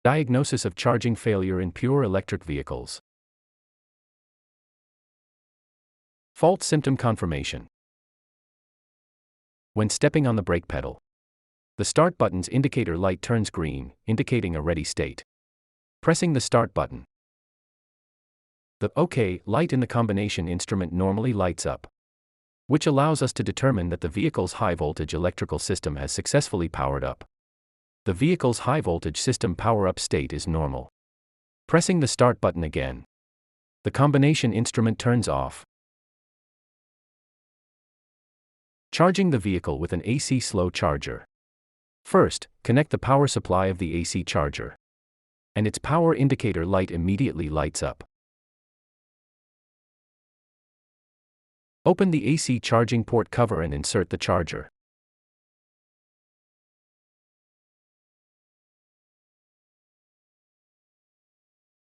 Diagnosis of charging failure in pure electric vehicles. Fault symptom confirmation. When stepping on the brake pedal, the start button's indicator light turns green, indicating a ready state. Pressing the start button, the OK light in the combination instrument normally lights up, which allows us to determine that the vehicle's high-voltage electrical system has successfully powered up. The vehicle's high-voltage system power-up state is normal. Pressing the start button again, the combination instrument turns off. Charging the vehicle with an AC slow charger. First, connect the power supply of the AC charger, and its power indicator light immediately lights up. Open the AC charging port cover and insert the charger.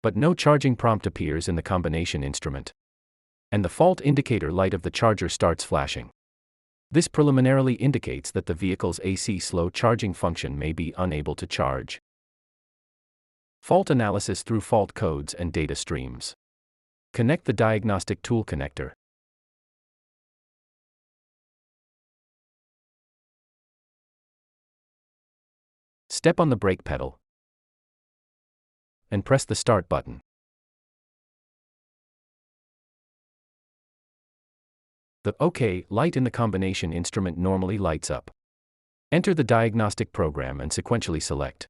But no charging prompt appears in the combination instrument, and the fault indicator light of the charger starts flashing. This preliminarily indicates that the vehicle's AC slow charging function may be unable to charge. Fault analysis through fault codes and data streams. Connect the diagnostic tool connector. Step on the brake pedal and press the start button. The OK light in the combination instrument normally lights up. Enter the diagnostic program and sequentially select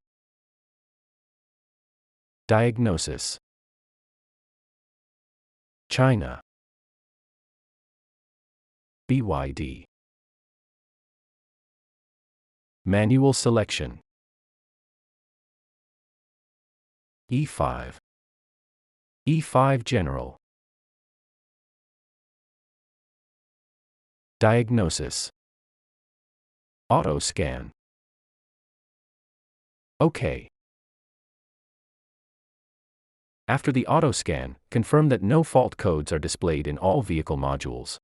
Diagnosis, China, BYD. Manual selection, E5, E5 General. Diagnosis, Auto scan. OK. After the auto scan, confirm that no fault codes are displayed in all vehicle modules.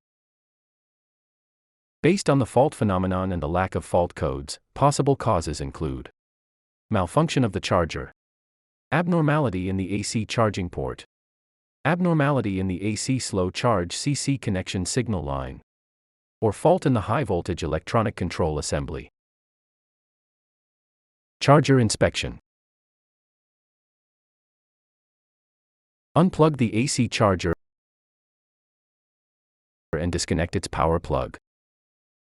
Based on the fault phenomenon and the lack of fault codes, possible causes include malfunction of the charger, abnormality in the AC charging port, abnormality in the AC slow charge CC connection signal line, or fault in the high-voltage electronic control assembly. Charger inspection. Unplug the AC charger and disconnect its power plug.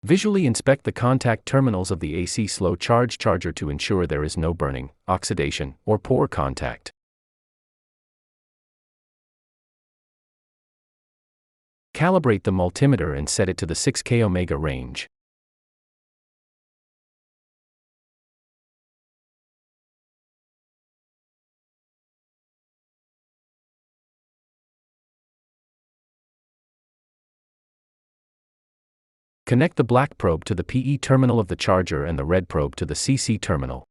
Visually inspect the contact terminals of the AC slow charge charger to ensure there is no burning, oxidation, or poor contact. Calibrate the multimeter and set it to the 6 kΩ range. Connect the black probe to the PE terminal of the charger and the red probe to the CC terminal.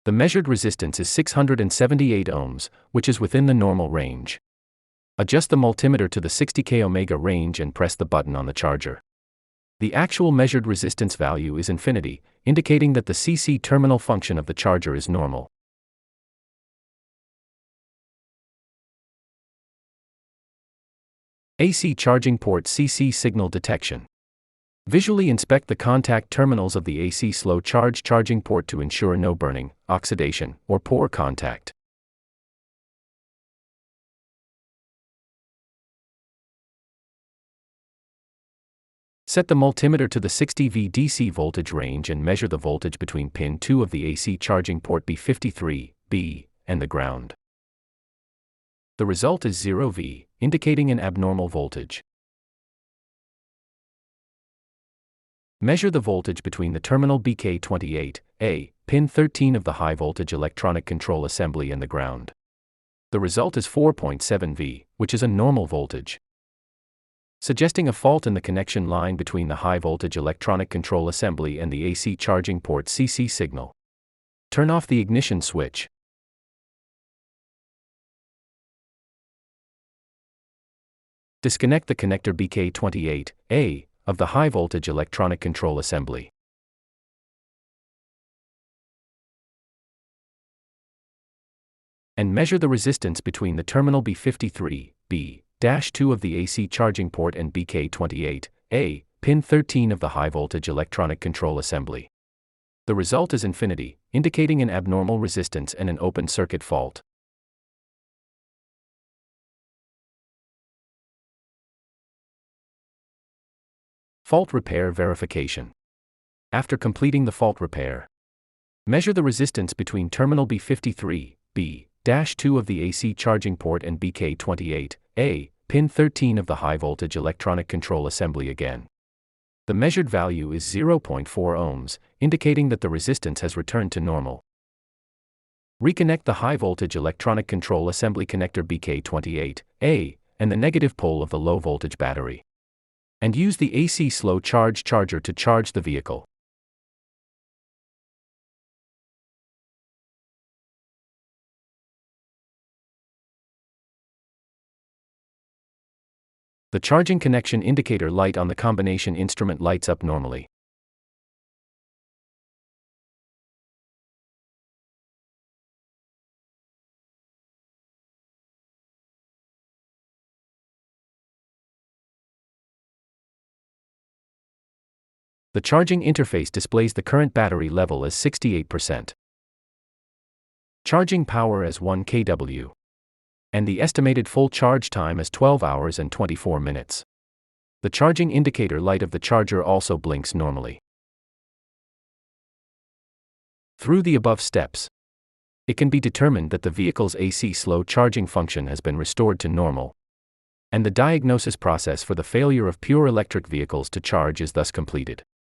The measured resistance is 678 ohms, which is within the normal range. Adjust the multimeter to the 60 kΩ range and press the button on the charger. The actual measured resistance value is infinity, indicating that the CC terminal function of the charger is normal. AC charging port CC signal detection. Visually inspect the contact terminals of the AC slow charge charging port to ensure no burning, oxidation, or poor contact. Set the multimeter to the 60 V DC voltage range and measure the voltage between pin 2 of the AC charging port B53B and the ground. The result is 0 V, indicating an abnormal voltage. Measure the voltage between the terminal BK28A, pin 13 of the high-voltage electronic control assembly and the ground. The result is 4.7 V, which is a normal voltage, suggesting a fault in the connection line between the high-voltage electronic control assembly and the AC charging port CC signal. Turn off the ignition switch. Disconnect the connector BK28A of the high-voltage electronic control assembly. and measure the resistance between the terminal B53B-2 of the AC charging port and BK28A, pin 13 of the high-voltage electronic control assembly. The result is infinity, indicating an abnormal resistance and an open circuit fault. Fault repair verification. After completing the fault repair, measure the resistance between terminal B53B-2 of the AC charging port and BK28A, pin 13 of the high-voltage electronic control assembly again. The measured value is 0.4 ohms, indicating that the resistance has returned to normal. Reconnect the high-voltage electronic control assembly connector BK28A and the negative pole of the low-voltage battery, and use the AC slow charge charger to charge the vehicle. The charging connection indicator light on the combination instrument lights up normally. The charging interface displays the current battery level as 68%. Charging power as 1 kW. And the estimated full charge time as 12 hours and 24 minutes. The charging indicator light of the charger also blinks normally. Through the above steps, it can be determined that the vehicle's AC slow charging function has been restored to normal, and the diagnosis process for the failure of pure electric vehicles to charge is thus completed.